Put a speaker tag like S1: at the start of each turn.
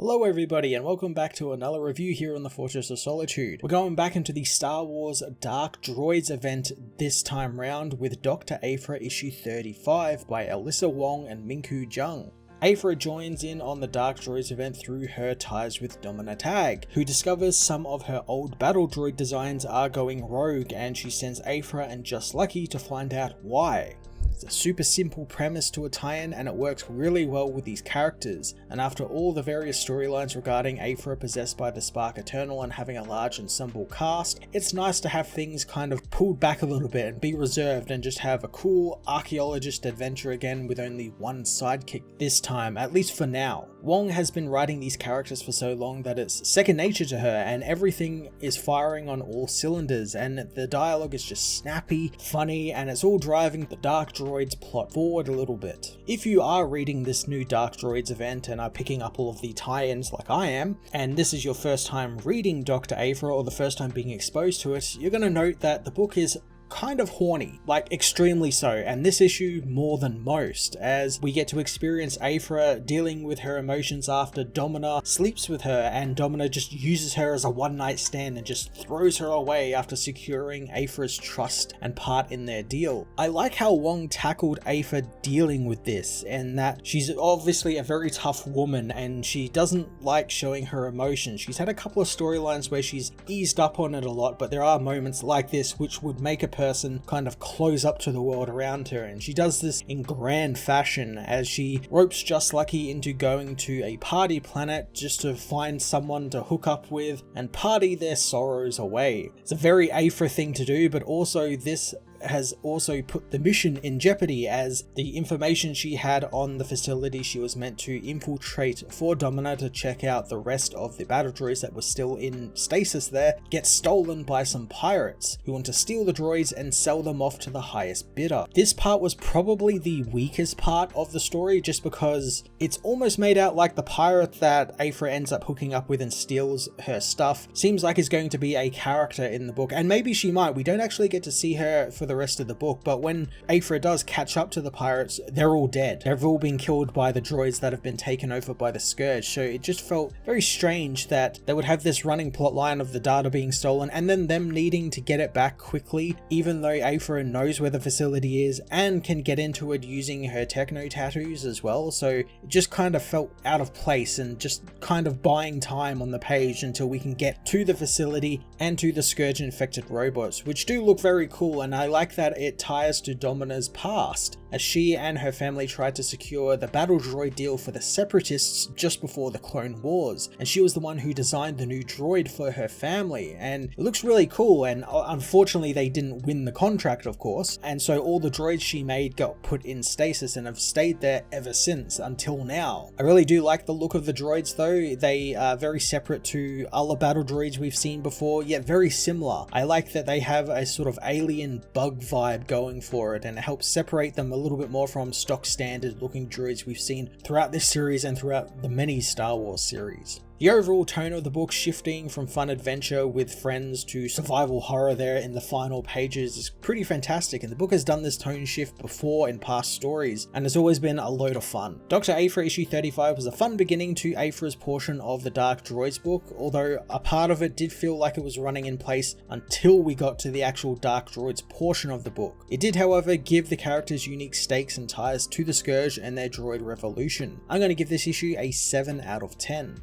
S1: Hello everybody and welcome back to another review here on the Fortress of Solitude. We're going back into the Star Wars Dark Droids event this time round with Dr. Aphra issue 35 by Alyssa Wong and Minku Jung. Aphra joins in on the Dark Droids event through her ties with Domina Tag, who discovers some of her old battle droid designs are going rogue, and she sends Aphra and Just Lucky to find out why. It's a super simple premise to a tie-in and it works really well with these characters, and after all the various storylines regarding Aphra possessed by the Spark Eternal and having a large ensemble cast, it's nice to have things kind of pulled back a little bit and be reserved and just have a cool archaeologist adventure again with only one sidekick this time, at least for now. Wong has been writing these characters for so long that it's second nature to her, and everything is firing on all cylinders, and the dialogue is just snappy, funny, and it's all driving the Dark Droids plot forward a little bit. If you are reading this new Dark Droids event and are picking up all of the tie-ins like I am, and this is your first time reading Dr. Aphra or the first time being exposed to it, you're going to note that the book is kind of horny, like extremely so, and this issue more than most, as we get to experience Aphra dealing with her emotions after Domina sleeps with her, and Domina just uses her as a one-night stand and just throws her away after securing Aphra's trust and part in their deal. I like how Wong tackled Aphra dealing with this, and that she's obviously a very tough woman and she doesn't like showing her emotions. She's had a couple of storylines where she's eased up on it a lot, but there are moments like this which would make a person kind of close up to the world around her, and she does this in grand fashion as she ropes Just Lucky into going to a party planet just to find someone to hook up with and party their sorrows away. It's a very Aphra thing to do, but also this has also put the mission in jeopardy, as the information she had on the facility she was meant to infiltrate for Domina to check out the rest of the battle droids that were still in stasis there gets stolen by some pirates who want to steal the droids and sell them off to the highest bidder. This part was probably the weakest part of the story, just because it's almost made out like the pirate that Aphra ends up hooking up with and steals her stuff seems like is going to be a character in the book, and maybe she might. We don't actually get to see her for the rest of the book, but when Aphra does catch up to the pirates, they're all dead. They've all been killed by the droids that have been taken over by the Scourge, so it just felt very strange that they would have this running plot line of the data being stolen and then them needing to get it back quickly, even though Aphra knows where the facility is and can get into it using her techno tattoos as well. So it just kind of felt out of place and just kind of buying time on the page until we can get to the facility and to the Scourge infected robots, which do look very cool, and I like that it ties to Domina's past, as she and her family tried to secure the battle droid deal for the Separatists just before the Clone Wars, and she was the one who designed the new droid for her family, and it looks really cool, and unfortunately they didn't win the contract, of course, and so all the droids she made got put in stasis and have stayed there ever since until now. I really do like the look of the droids though. They are very separate to other battle droids we've seen before, yet very similar. I like that they have a sort of alien bug vibe going for it, and it helps separate them a little bit more from stock standard looking droids we've seen throughout this series and throughout the many Star Wars series. The overall tone of the book shifting from fun adventure with friends to survival horror there in the final pages is pretty fantastic, and the book has done this tone shift before in past stories and has always been a load of fun. Dr. Aphra issue 35 was a fun beginning to Aphra's portion of the Dark Droids book, although a part of it did feel like it was running in place until we got to the actual Dark Droids portion of the book. It did, however, give the characters unique stakes and ties to the Scourge and their droid revolution. I'm going to give this issue a 7 out of 10.